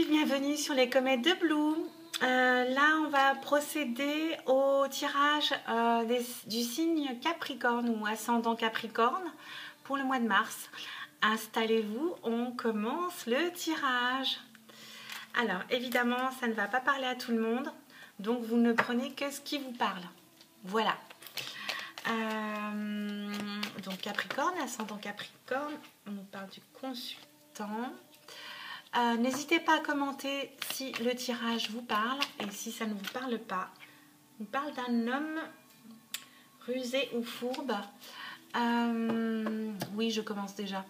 bienvenue sur les comètes de Blue. Là, on va procéder au tirage du signe Capricorne ou ascendant Capricorne pour le mois de mars. Installez-vous, on commence le tirage. Alors, évidemment, ça ne va pas parler à tout le monde, donc vous ne prenez que ce qui vous parle. Voilà. Donc Capricorne, ascendant Capricorne, on nous parle du consultant. N'hésitez pas à commenter si le tirage vous parle et si ça ne vous parle pas. On parle d'un homme rusé ou fourbe. Oui, je commence déjà.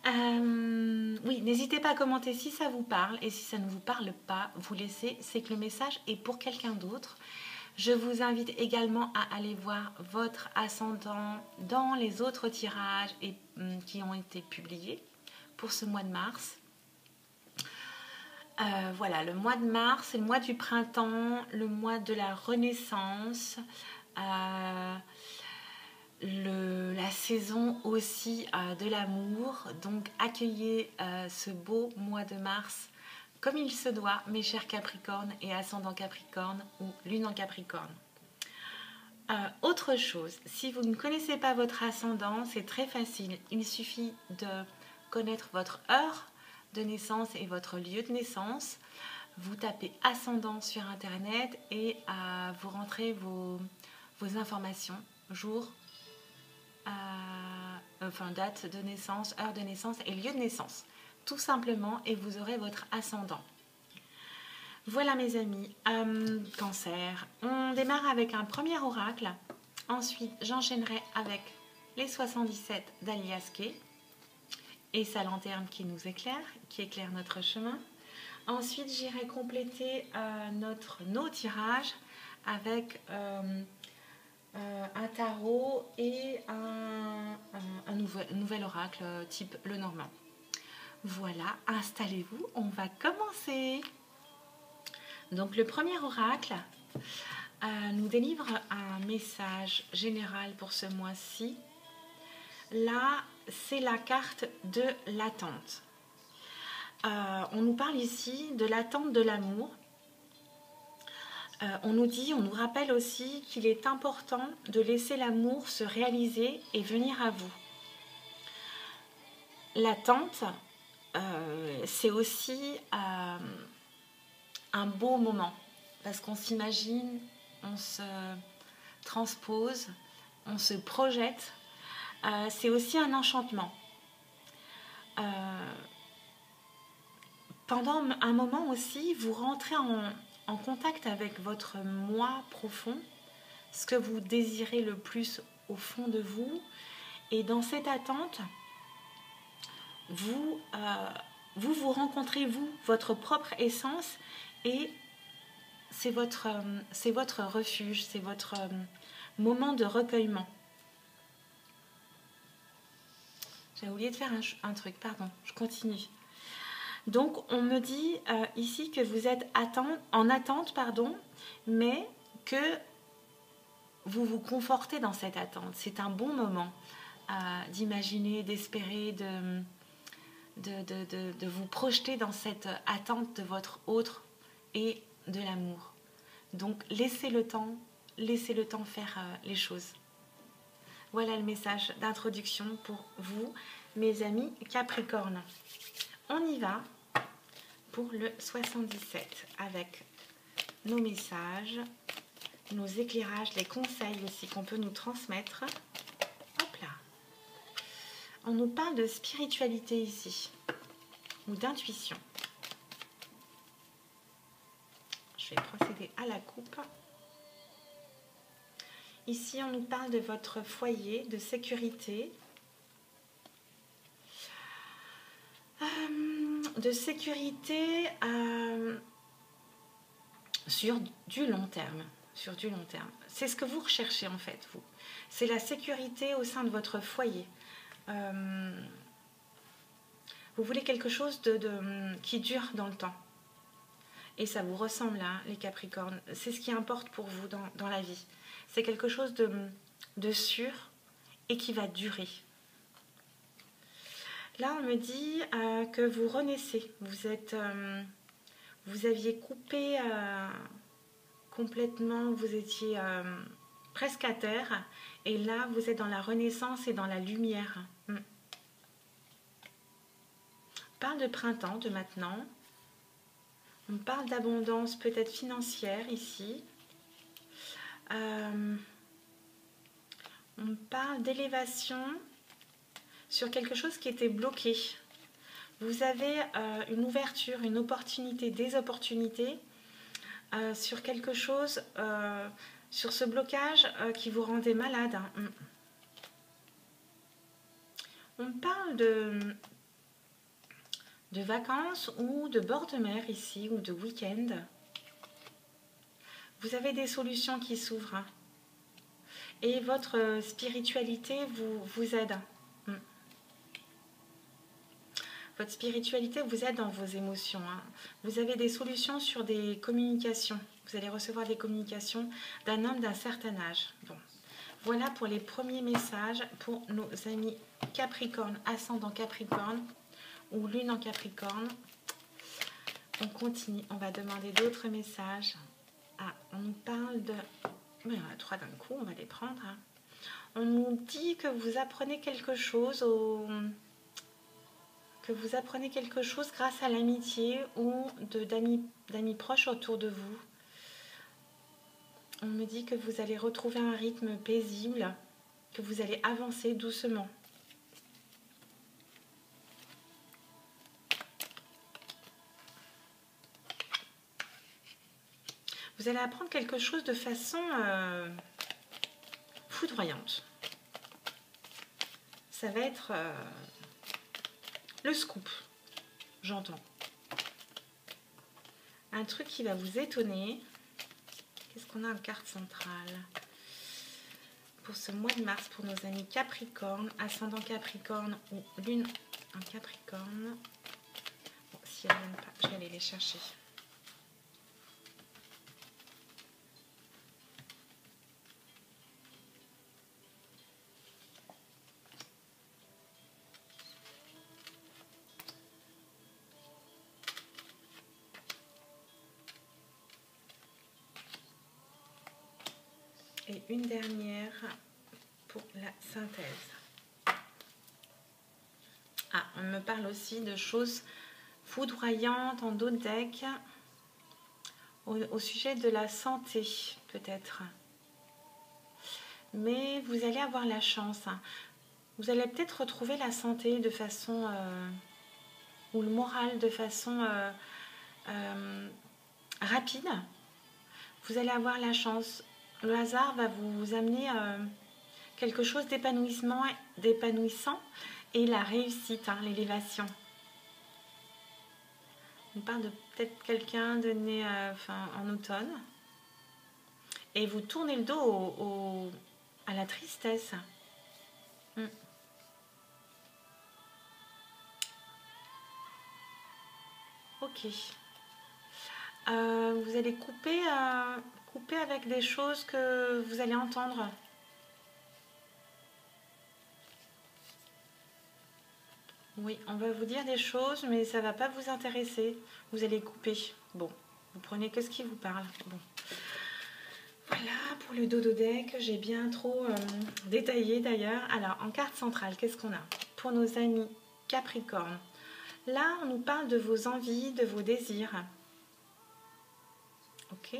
Oui, n'hésitez pas à commenter si ça vous parle et si ça ne vous parle pas, vous laissez, c'est que le message est pour quelqu'un d'autre. Je vous invite également à aller voir votre ascendant dans les autres tirages qui ont été publiés pour ce mois de mars. Voilà, le mois de mars, c'est le mois du printemps, le mois de la renaissance, la saison aussi de l'amour. Donc accueillez ce beau mois de mars comme il se doit, mes chers Capricornes et ascendant Capricorne ou lune en Capricorne. Autre chose, si vous ne connaissez pas votre ascendant, c'est très facile. Il suffit de connaître votre heure de naissance et votre lieu de naissance. Vous tapez ascendant sur internet et vous rentrez vos informations, jour, date de naissance, heure de naissance et lieu de naissance. Tout simplement, et vous aurez votre ascendant. Voilà mes amis, Cancer. On démarre avec un premier oracle. Ensuite, j'enchaînerai avec les 77 d'Alias Kay et sa lanterne qui nous éclaire, qui éclaire notre chemin. Ensuite, j'irai compléter nos tirages avec un tarot et un nouvel oracle type le Normand. Voilà, installez-vous, on va commencer. Donc le premier oracle nous délivre un message général pour ce mois-ci. Là, c'est la carte de l'attente. On nous parle ici de l'attente de l'amour. On nous rappelle aussi qu'il est important de laisser l'amour se réaliser et venir à vous. L'attente, c'est aussi un beau moment parce qu'on s'imagine, on se transpose, on se projette. C'est aussi un enchantement. Pendant un moment aussi, vous rentrez en contact avec votre moi profond, ce que vous désirez le plus au fond de vous. Et dans cette attente, vous rencontrez, votre propre essence, et c'est votre refuge, c'est votre moment de recueillement. J'ai oublié de faire un truc, pardon, je continue. Donc, on me dit ici que vous êtes en attente, mais que vous vous confortez dans cette attente. C'est un bon moment d'imaginer, d'espérer, de vous projeter dans cette attente de votre autre et de l'amour. Donc, laissez le temps faire les choses. Voilà le message d'introduction pour vous, mes amis Capricorne. On y va pour le 77 avec nos messages, nos éclairages, les conseils aussi qu'on peut nous transmettre. Hop là. On nous parle de spiritualité ici, ou d'intuition. Je vais procéder à la coupe. Ici, on nous parle de votre foyer, de sécurité. De sécurité sur du long terme. C'est ce que vous recherchez en fait, vous. C'est la sécurité au sein de votre foyer. Vous voulez quelque chose qui dure dans le temps. Et ça vous ressemble, hein, les Capricornes. C'est ce qui importe pour vous dans la vie. C'est quelque chose de sûr et qui va durer. Là, on me dit que vous renaissez. Vous aviez coupé complètement, vous étiez presque à terre. Et là, vous êtes dans la renaissance et dans la lumière. On parle de printemps, de maintenant. On parle d'abondance peut-être financière ici. On parle d'élévation sur quelque chose qui était bloqué. Vous avez une ouverture, une opportunité, des opportunités sur quelque chose, sur ce blocage qui vous rendait malade. On parle de vacances ou de bord de mer ici, ou de week-end. Vous avez des solutions qui s'ouvrent. Et votre spiritualité vous aide. Votre spiritualité vous aide dans vos émotions. Vous avez des solutions sur des communications. Vous allez recevoir des communications d'un homme d'un certain âge. Bon. Voilà pour les premiers messages pour nos amis Capricorne, ascendant Capricorne ou lune en Capricorne. On continue, on va demander d'autres messages. On nous parle de... Mais on a 3 d'un coup, on va les prendre. On nous dit que vous apprenez quelque chose grâce à l'amitié ou d'amis proches autour de vous. On me dit que vous allez retrouver un rythme paisible, que vous allez avancer doucement. Vous allez apprendre quelque chose de façon foudroyante. Ça va être le scoop, j'entends. Un truc qui va vous étonner. Qu'est-ce qu'on a en carte centrale pour ce mois de mars pour nos amis Capricorne, ascendant Capricorne ou lune en Capricorne? Bon, si elles ne viennent pas, je vais aller les chercher. Et une dernière pour la synthèse. On me parle aussi de choses foudroyantes en dos de deck au sujet de la santé, peut-être. Mais vous allez avoir la chance. Vous allez peut-être retrouver la santé de façon... ou le moral de façon rapide. Vous allez avoir la chance. Le hasard va vous amener quelque chose d'épanouissant et la réussite, l'élévation. On parle de peut-être quelqu'un de né en automne. Et vous tournez le dos à la tristesse. Ok. Vous allez couper avec des choses que vous allez entendre. Oui, on va vous dire des choses, mais ça ne va pas vous intéresser. Vous allez couper. Bon, vous prenez que ce qui vous parle. Bon. Voilà pour le dodo deck. J'ai bien trop détaillé d'ailleurs. Alors, en carte centrale, qu'est-ce qu'on a pour nos amis Capricorne? Là, on nous parle de vos envies, de vos désirs. Ok.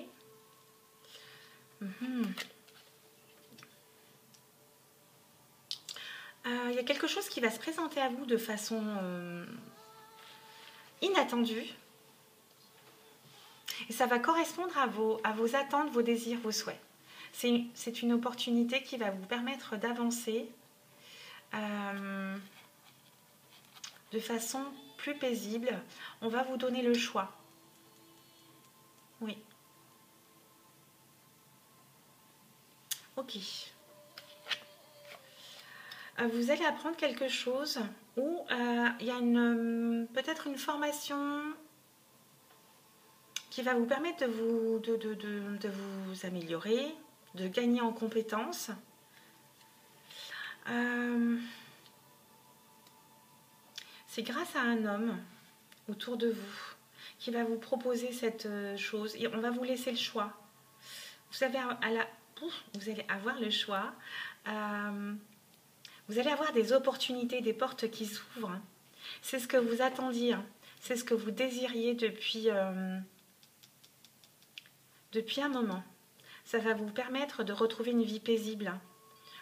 Il y a quelque chose qui va se présenter à vous de façon inattendue. Et ça va correspondre à vos attentes, vos désirs, vos souhaits. C'est une opportunité qui va vous permettre d'avancer de façon plus paisible. On va vous donner le choix. Oui. Ok. Vous allez apprendre quelque chose où il y a peut-être une formation qui va vous permettre de vous améliorer, de gagner en compétences. c'est grâce à un homme autour de vous qui va vous proposer cette chose. Et on va vous laisser le choix. Vous allez avoir le choix. Vous allez avoir des opportunités, des portes qui s'ouvrent. C'est ce que vous attendiez. C'est ce que vous désiriez depuis un moment. Ça va vous permettre de retrouver une vie paisible,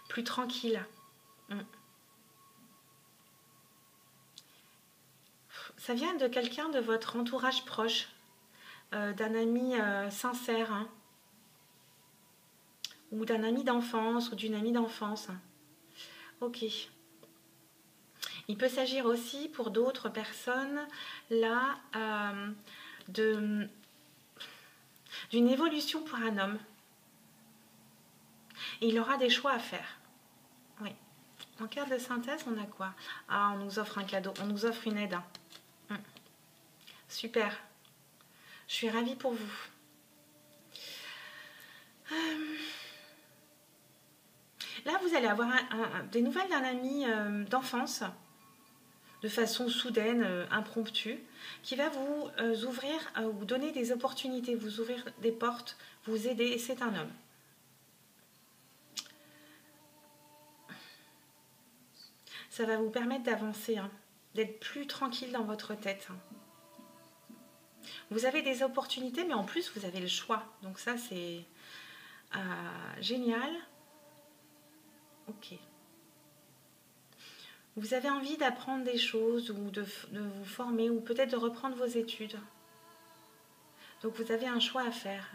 plus tranquille. Ça vient de quelqu'un de votre entourage proche, d'un ami sincère, hein, ou d'un ami d'enfance, ou d'une amie d'enfance. Ok. Il peut s'agir aussi pour d'autres personnes, là, d'une évolution pour un homme. Et il aura des choix à faire. Oui. En carte de synthèse, on a quoi? Ah, on nous offre un cadeau, on nous offre une aide. Super. Je suis ravie pour vous. Là, vous allez avoir des nouvelles d'un ami d'enfance, de façon soudaine, impromptue, qui va vous ouvrir, vous donner des opportunités, vous ouvrir des portes, vous aider, et c'est un homme. Ça va vous permettre d'avancer, hein, d'être plus tranquille dans votre tête. Vous avez des opportunités, mais en plus, vous avez le choix. Donc ça, c'est génial. Ok. Vous avez envie d'apprendre des choses ou de vous former ou peut-être de reprendre vos études. Donc vous avez un choix à faire.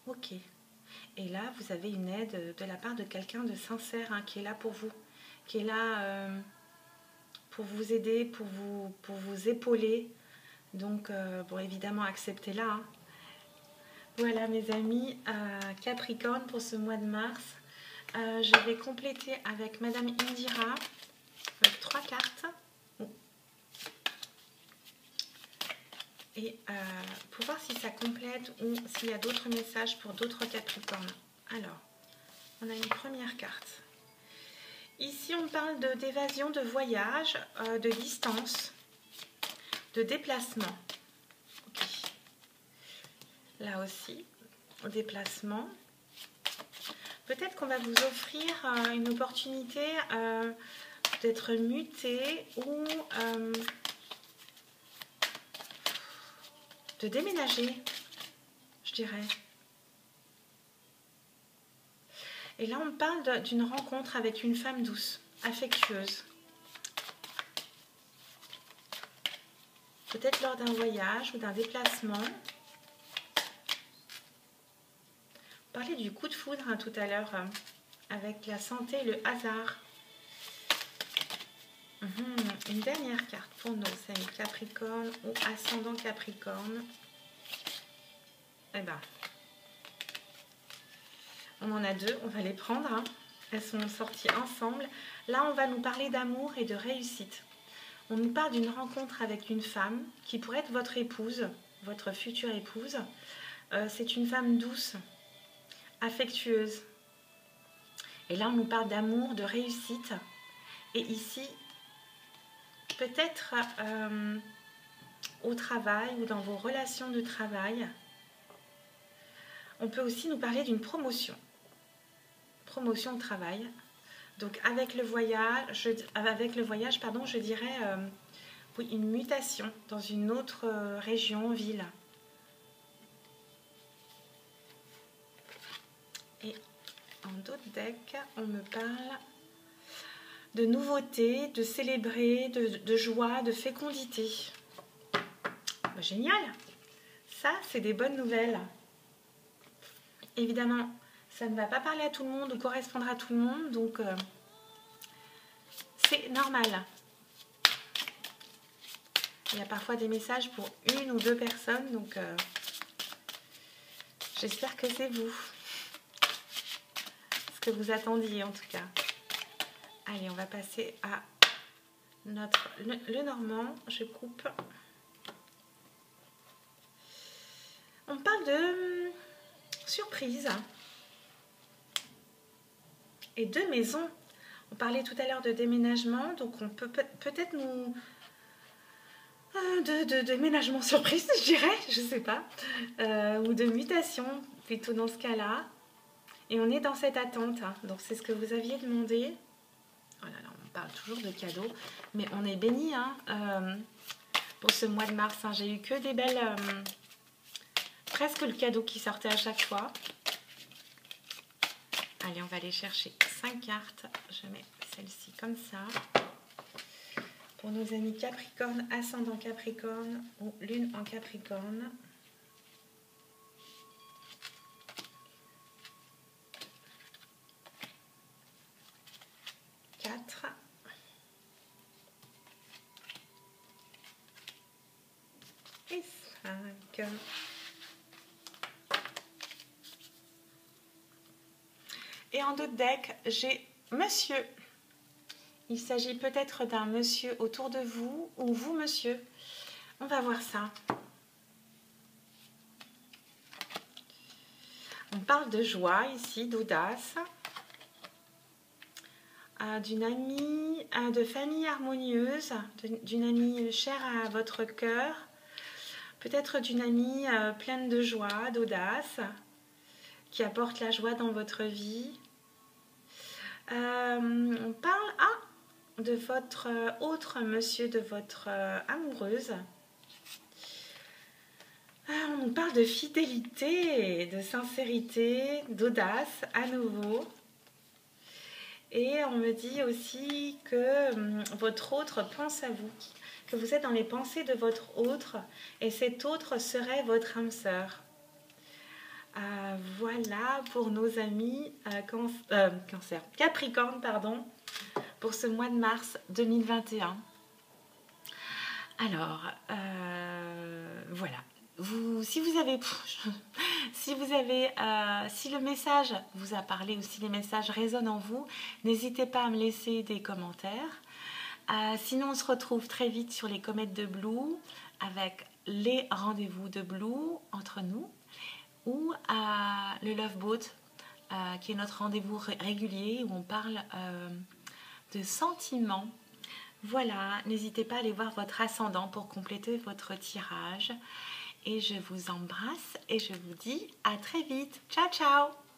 Ok. Et là, vous avez une aide de la part de quelqu'un de sincère, hein, qui est là pour vous, qui est là pour vous aider, pour vous épauler. Donc, bon, évidemment, acceptez-la. Hein. Voilà, mes amis, Capricorne pour ce mois de mars. Je vais compléter avec Madame Indira, avec 3 cartes. Et pour voir si ça complète ou s'il y a d'autres messages pour d'autres Capricornes. Alors, on a une première carte. Ici, on parle d'évasion, de voyage, de distance, de déplacement. Okay. Là aussi, déplacement. Peut-être qu'on va vous offrir une opportunité d'être muté ou de déménager, je dirais. Et là, on parle d'une rencontre avec une femme douce, affectueuse. Peut-être lors d'un voyage ou d'un déplacement. On parlait du coup de foudre, hein, tout à l'heure, avec la santé et le hasard. Une dernière carte pour nous, c'est Capricorne ou ascendant Capricorne. Eh ben, on en a deux, on va les prendre. Hein. Elles sont sorties ensemble. Là, on va nous parler d'amour et de réussite. On nous parle d'une rencontre avec une femme qui pourrait être votre épouse, votre future épouse. C'est une femme douce, affectueuse. Et là, on nous parle d'amour, de réussite. Et ici, peut-être au travail ou dans vos relations de travail, on peut aussi nous parler d'une promotion. Promotion de travail. Donc avec le voyage, je dirais oui, une mutation dans une autre région, ville. Et en d'autres decks, on me parle de nouveautés, de célébrer, de joie, de fécondité. Bah, génial! Ça, c'est des bonnes nouvelles. Évidemment, ça ne va pas parler à tout le monde ou correspondre à tout le monde, donc c'est normal. Il y a parfois des messages pour une ou deux personnes, donc j'espère que c'est vous. Ce que vous attendiez en tout cas. Allez, on va passer à le normand. Je coupe. On parle de surprise. et 2 maisons. On parlait tout à l'heure de déménagement, donc on peut peut-être nous... de déménagement surprise, je dirais, je sais pas. Ou de mutation, plutôt dans ce cas-là. Et on est dans cette attente, hein. Donc c'est ce que vous aviez demandé. Oh là là, on parle toujours de cadeaux, mais on est bénis hein, pour ce mois de mars. Hein. J'ai eu que des belles... presque le cadeau qui sortait à chaque fois. Allez, on va aller chercher 5 cartes. Je mets celle-ci comme ça. Pour nos amis Capricorne, ascendant Capricorne ou lune en Capricorne. Et 5. Et en d'autres decks, j'ai monsieur. Il s'agit peut-être d'un monsieur autour de vous ou vous monsieur. On va voir ça. On parle de joie ici, d'audace, d'une amie, de famille harmonieuse, d'une amie chère à votre cœur, peut-être d'une amie pleine de joie, d'audace, qui apporte la joie dans votre vie. On parle de votre autre monsieur, de votre amoureuse. On nous parle de fidélité, de sincérité, d'audace à nouveau. Et on me dit aussi que votre autre pense à vous, que vous êtes dans les pensées de votre autre et cet autre serait votre âme sœur. Voilà pour nos amis Capricorne, pardon, pour ce mois de mars 2021. Alors, voilà. Si le message vous a parlé ou si les messages résonnent en vous, n'hésitez pas à me laisser des commentaires. Sinon, on se retrouve très vite sur les comètes de Blue avec les rendez-vous de Blue entre nous ou à le Love Boat qui est notre rendez-vous régulier où on parle de sentiments. Voilà, n'hésitez pas à aller voir votre ascendant pour compléter votre tirage. Et je vous embrasse et je vous dis à très vite. Ciao, ciao!